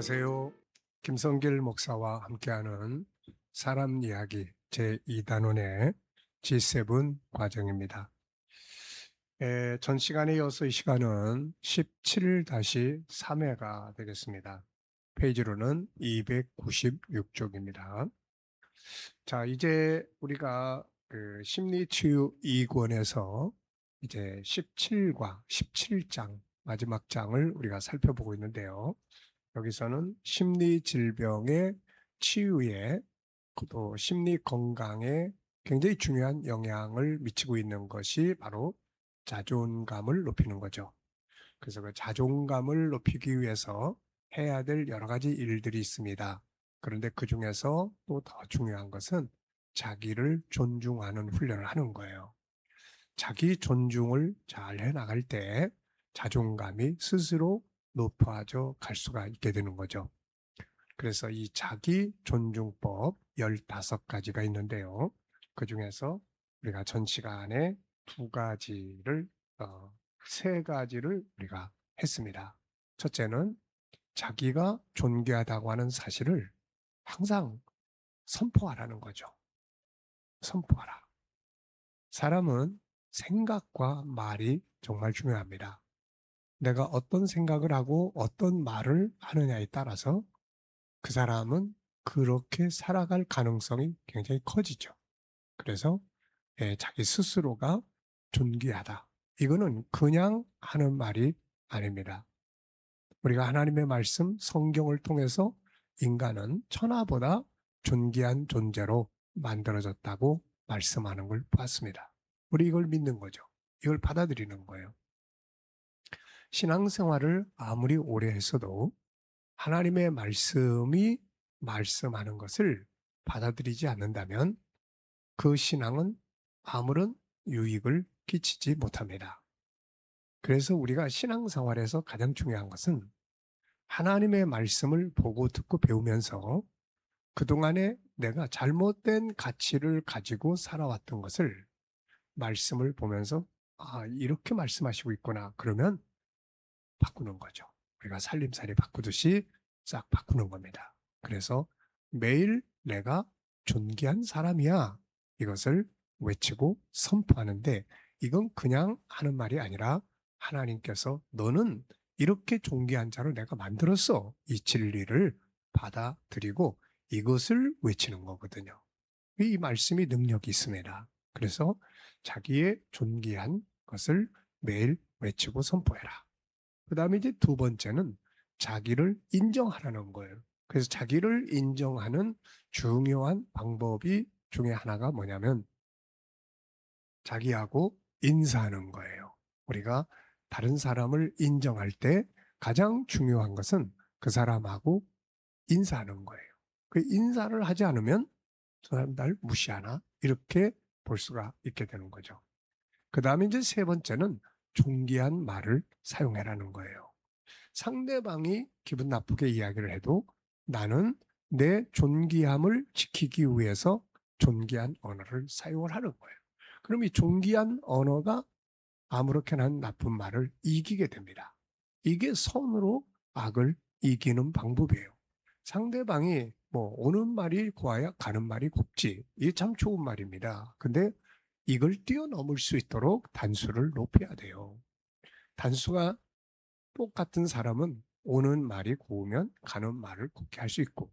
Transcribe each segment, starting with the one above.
안녕하세요. 김성길 목사와 함께하는 사람 이야기 제2단원의 G7 과정입니다. 전 시간에 이어서 이 시간은 17-3회가 되겠습니다. 페이지로는 296쪽입니다. 자, 이제 우리가 심리치유 2권에서 이제 17과 17장 마지막 장을 우리가 살펴보고 있는데요. 여기서는 심리 질병의 치유에 또 심리 건강에 굉장히 중요한 영향을 미치고 있는 것이 바로 자존감을 높이는 거죠. 그래서 그 자존감을 높이기 위해서 해야 될 여러 가지 일들이 있습니다. 그런데 그 중에서 또 더 중요한 것은 자기를 존중하는 훈련을 하는 거예요. 자기 존중을 잘 해나갈 때 자존감이 스스로 높아져 갈 수가 있게 되는 거죠. 그래서 이 자기 존중법 15가지가 있는데요. 그 중에서 우리가 전 시간에 2가지를, 3가지를 우리가 했습니다. 첫째는 자기가 존귀하다고 하는 사실을 항상 선포하라는 거죠. 선포하라. 사람은 생각과 말이 정말 중요합니다. 내가 어떤 생각을 하고 어떤 말을 하느냐에 따라서 그 사람은 그렇게 살아갈 가능성이 굉장히 커지죠. 그래서 자기 스스로가 존귀하다. 이거는 그냥 하는 말이 아닙니다. 우리가 하나님의 말씀, 성경을 통해서 인간은 천하보다 존귀한 존재로 만들어졌다고 말씀하는 걸 봤습니다. 우리 이걸 믿는 거죠. 이걸 받아들이는 거예요. 신앙생활을 아무리 오래 했어도 하나님의 말씀이 말씀하는 것을 받아들이지 않는다면 그 신앙은 아무런 유익을 끼치지 못합니다. 그래서 우리가 신앙생활에서 가장 중요한 것은 하나님의 말씀을 보고 듣고 배우면서 그동안에 내가 잘못된 가치를 가지고 살아왔던 것을 말씀을 보면서 이렇게 말씀하시고 있구나. 그러면 바꾸는 거죠. 우리가 살림살이 바꾸듯이 싹 바꾸는 겁니다. 그래서 매일 내가 존귀한 사람이야. 이것을 외치고 선포하는데 이건 그냥 하는 말이 아니라 하나님께서 너는 이렇게 존귀한 자로 내가 만들었어. 이 진리를 받아들이고 이것을 외치는 거거든요. 이 말씀이 능력이 있습니다. 그래서 자기의 존귀한 것을 매일 외치고 선포해라. 그 다음에 이제 2번째는 자기를 인정하라는 거예요. 그래서 자기를 인정하는 중요한 방법이 중에 하나가 뭐냐면 자기하고 인사하는 거예요. 우리가 다른 사람을 인정할 때 가장 중요한 것은 그 사람하고 인사하는 거예요. 그 인사를 하지 않으면 저 사람 날 무시하나? 이렇게 볼 수가 있게 되는 거죠. 그 다음에 이제 3번째는 존귀한 말을 사용해라는 거예요. 상대방이 기분 나쁘게 이야기를 해도 나는 내 존귀함을 지키기 위해서 존귀한 언어를 사용을 하는 거예요. 그럼 이 존귀한 언어가 아무렇게나 나쁜 말을 이기게 됩니다. 이게 선으로 악을 이기는 방법이에요. 상대방이 뭐 오는 말이 고와야 가는 말이 곱지. 이게 참 좋은 말입니다. 근데 이걸 뛰어넘을 수 있도록 단수를 높여야 돼요. 단수가 똑같은 사람은 오는 말이 고우면 가는 말을 곱게 할 수 있고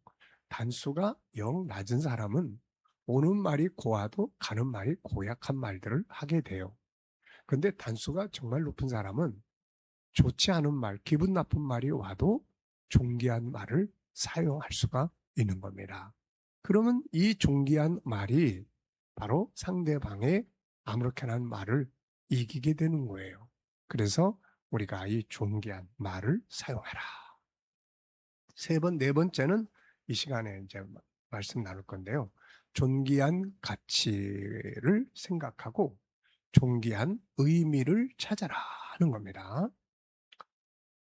단수가 영 낮은 사람은 오는 말이 고와도 가는 말이 고약한 말들을 하게 돼요. 그런데 단수가 정말 높은 사람은 좋지 않은 말, 기분 나쁜 말이 와도 존귀한 말을 사용할 수가 있는 겁니다. 그러면 이 존귀한 말이 바로 상대방의 아무렇게나 한 말을 이기게 되는 거예요. 그래서 우리가 이 존귀한 말을 사용해라. 네 번째는 이 시간에 이제 말씀 나눌 건데요. 존귀한 가치를 생각하고 존귀한 의미를 찾아라 하는 겁니다.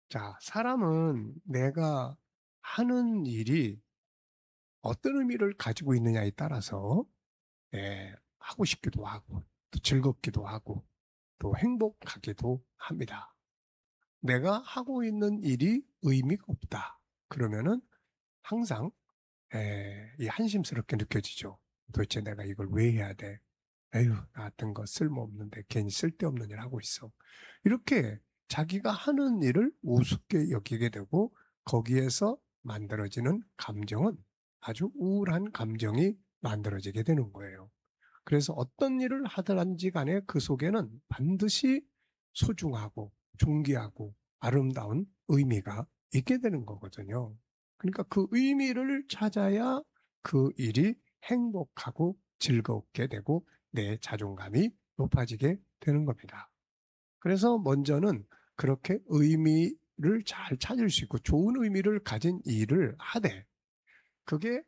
자, 사람은 내가 하는 일이 어떤 의미를 가지고 있느냐에 따라서 하고 싶기도 하고 또 즐겁기도 하고 또 행복하기도 합니다. 내가 하고 있는 일이 의미가 없다. 그러면은 항상 이 한심스럽게 느껴지죠. 도대체 내가 이걸 왜 해야 돼? 에휴, 나 같은 거 쓸모없는데 괜히 쓸데없는 일 하고 있어. 이렇게 자기가 하는 일을 우습게 여기게 되고 거기에서 만들어지는 감정은 아주 우울한 감정이 만들어지게 되는 거예요. 그래서 어떤 일을 하든지 간에 그 속에는 반드시 소중하고 존귀하고 아름다운 의미가 있게 되는 거거든요. 그러니까 그 의미를 찾아야 그 일이 행복하고 즐겁게 되고 내 자존감이 높아지게 되는 겁니다. 그래서 먼저는 그렇게 의미를 잘 찾을 수 있고 좋은 의미를 가진 일을 하되 그게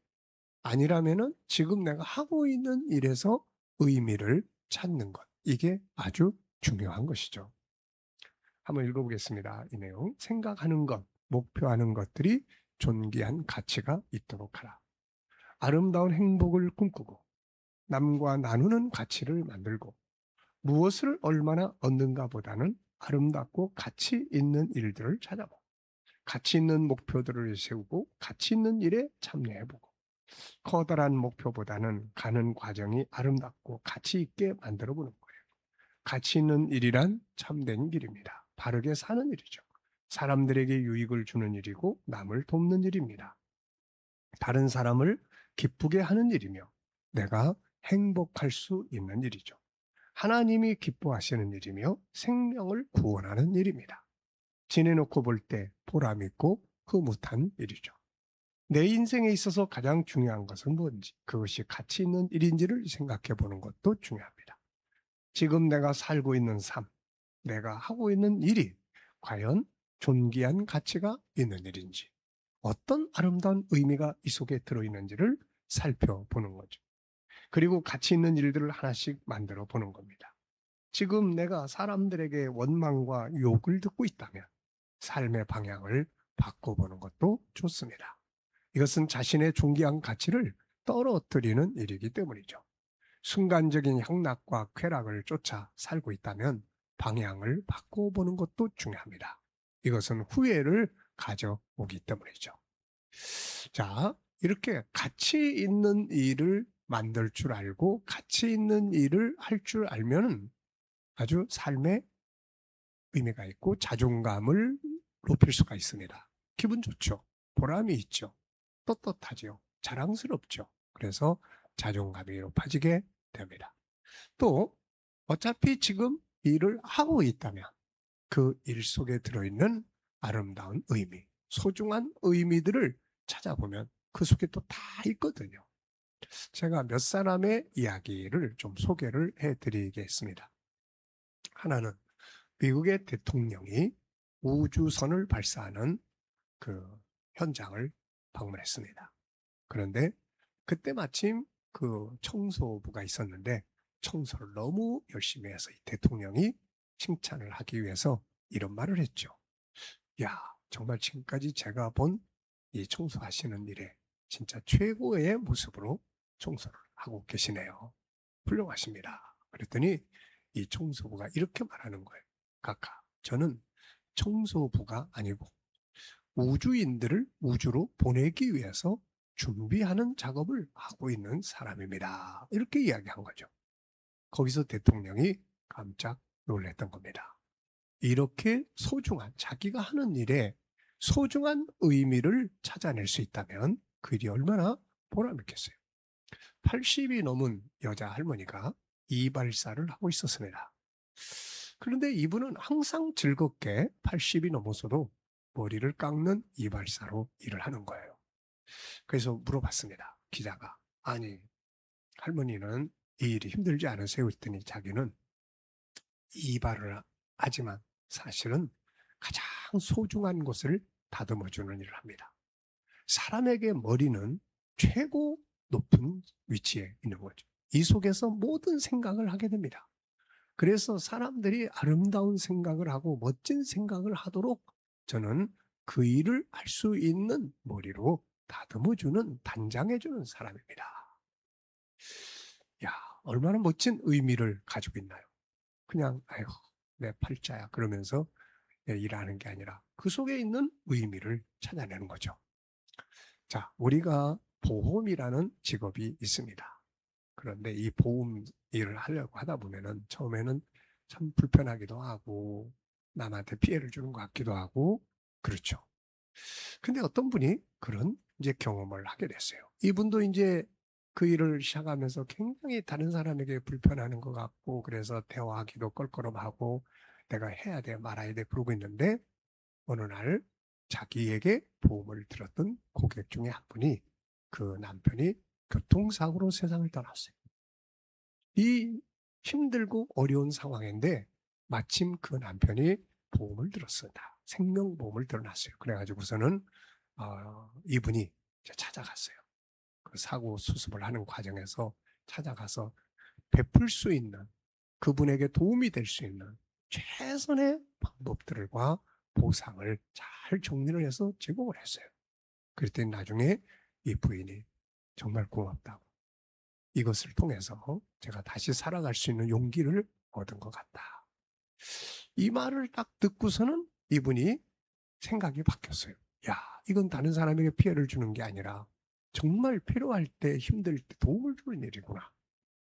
아니라면은 지금 내가 하고 있는 일에서 의미를 찾는 것. 이게 아주 중요한 것이죠. 한번 읽어보겠습니다. 이 내용. 생각하는 것, 목표하는 것들이 존귀한 가치가 있도록 하라. 아름다운 행복을 꿈꾸고 남과 나누는 가치를 만들고 무엇을 얼마나 얻는가 보다는 아름답고 가치 있는 일들을 찾아보고 가치 있는 목표들을 세우고 가치 있는 일에 참여해보고 커다란 목표보다는 가는 과정이 아름답고 가치 있게 만들어 보는 거예요. 가치 있는 일이란 참된 길입니다. 바르게 사는 일이죠. 사람들에게 유익을 주는 일이고 남을 돕는 일입니다. 다른 사람을 기쁘게 하는 일이며 내가 행복할 수 있는 일이죠. 하나님이 기뻐하시는 일이며 생명을 구원하는 일입니다. 지내놓고 볼 때 보람 있고 흐뭇한 일이죠. 내 인생에 있어서 가장 중요한 것은 뭔지, 그것이 가치 있는 일인지를 생각해 보는 것도 중요합니다. 지금 내가 살고 있는 삶, 내가 하고 있는 일이 과연 존귀한 가치가 있는 일인지, 어떤 아름다운 의미가 이 속에 들어있는지를 살펴보는 거죠. 그리고 가치 있는 일들을 하나씩 만들어 보는 겁니다. 지금 내가 사람들에게 원망과 욕을 듣고 있다면 삶의 방향을 바꿔보는 것도 좋습니다. 이것은 자신의 존귀한 가치를 떨어뜨리는 일이기 때문이죠. 순간적인 향락과 쾌락을 쫓아 살고 있다면 방향을 바꿔보는 것도 중요합니다. 이것은 후회를 가져오기 때문이죠. 자, 이렇게 가치 있는 일을 만들 줄 알고 가치 있는 일을 할 줄 알면 아주 삶에 의미가 있고 자존감을 높일 수가 있습니다. 기분 좋죠. 보람이 있죠. 떳떳하죠. 자랑스럽죠. 그래서 자존감이 높아지게 됩니다. 또 어차피 지금 일을 하고 있다면 그 일 속에 들어있는 아름다운 의미, 소중한 의미들을 찾아보면 그 속에 또 다 있거든요. 제가 몇 사람의 이야기를 좀 소개를 해드리겠습니다. 하나는 미국의 대통령이 우주선을 발사하는 그 현장을 방문했습니다. 그런데 그때 마침 그 청소부가 있었는데 청소를 너무 열심히 해서 이 대통령이 칭찬을 하기 위해서 이런 말을 했죠. 야, 정말 지금까지 제가 본 이 청소하시는 일에 진짜 최고의 모습으로 청소를 하고 계시네요. 훌륭하십니다. 그랬더니 이 청소부가 이렇게 말하는 거예요. 카카, 저는 청소부가 아니고 우주인들을 우주로 보내기 위해서 준비하는 작업을 하고 있는 사람입니다. 이렇게 이야기한 거죠. 거기서 대통령이 깜짝 놀랐던 겁니다. 이렇게 소중한 자기가 하는 일에 소중한 의미를 찾아낼 수 있다면 그 일이 얼마나 보람 있겠어요. 80이 넘은 여자 할머니가 이발사를 하고 있었습니다. 그런데 이분은 항상 즐겁게 80이 넘어서도 머리를 깎는 이발사로 일을 하는 거예요. 그래서 물어봤습니다. 기자가. 아니, 할머니는 이 일이 힘들지 않으세요? 했더니 자기는 이발을 하지만 사실은 가장 소중한 것을 다듬어주는 일을 합니다. 사람에게 머리는 최고 높은 위치에 있는 거죠. 이 속에서 모든 생각을 하게 됩니다. 그래서 사람들이 아름다운 생각을 하고 멋진 생각을 하도록 저는 그 일을 할 수 있는 머리로 다듬어주는, 단장해주는 사람입니다. 야, 얼마나 멋진 의미를 가지고 있나요? 그냥, 아유, 내 팔자야. 그러면서 일하는 게 아니라 그 속에 있는 의미를 찾아내는 거죠. 자, 우리가 보험이라는 직업이 있습니다. 그런데 이 보험 일을 하려고 하다 보면은 처음에는 참 불편하기도 하고 남한테 피해를 주는 것 같기도 하고 그렇죠. 근데 어떤 분이 그런 이제 경험을 하게 됐어요. 이분도 이제 그 일을 시작하면서 굉장히 다른 사람에게 불편하는 것 같고 그래서 대화하기도 껄끄럼하고 내가 해야 돼 말아야 돼 그러고 있는데 어느 날 자기에게 보험을 들었던 고객 중에 한 분이 그 남편이 교통사고로 세상을 떠났어요. 이 힘들고 어려운 상황인데 마침 그 남편이 보험을 들었습니다. 생명보험을 들어놨어요. 그래가지고서는 이분이 이제 찾아갔어요. 그 사고 수습을 하는 과정에서 찾아가서 베풀 수 있는 그분에게 도움이 될 수 있는 최선의 방법들과 보상을 잘 정리를 해서 제공을 했어요. 그랬더니 나중에 이 부인이 정말 고맙다고 이것을 통해서 제가 다시 살아갈 수 있는 용기를 얻은 것 같다. 이 말을 딱 듣고서는 이분이 생각이 바뀌었어요. 야, 이건 다른 사람에게 피해를 주는 게 아니라 정말 필요할 때 힘들 때 도움을 주는 일이구나.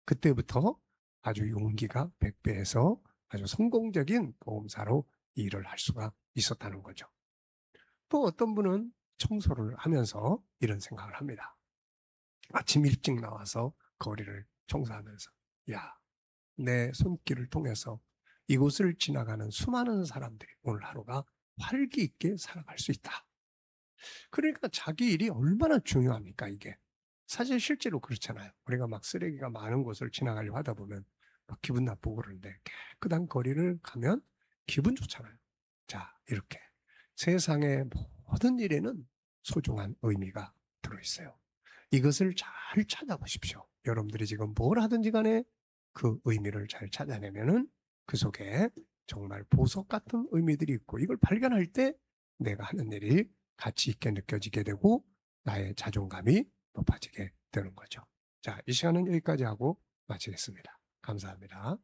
그때부터 아주 용기가 백배해서 아주 성공적인 보험사로 일을 할 수가 있었다는 거죠. 또 어떤 분은 청소를 하면서 이런 생각을 합니다. 아침 일찍 나와서 거리를 청소하면서 야, 내 손길을 통해서 이곳을 지나가는 수많은 사람들이 오늘 하루가 활기 있게 살아갈 수 있다. 그러니까 자기 일이 얼마나 중요합니까, 이게. 사실 실제로 그렇잖아요. 우리가 막 쓰레기가 많은 곳을 지나가려고 하다 보면 막 기분 나쁘고 그러는데 깨끗한 거리를 가면 기분 좋잖아요. 자, 이렇게 세상의 모든 일에는 소중한 의미가 들어있어요. 이것을 잘 찾아보십시오. 여러분들이 지금 뭘 하든지 간에 그 의미를 잘 찾아내면은 그 속에 정말 보석 같은 의미들이 있고 이걸 발견할 때 내가 하는 일이 가치 있게 느껴지게 되고 나의 자존감이 높아지게 되는 거죠. 자, 이 시간은 여기까지 하고 마치겠습니다. 감사합니다.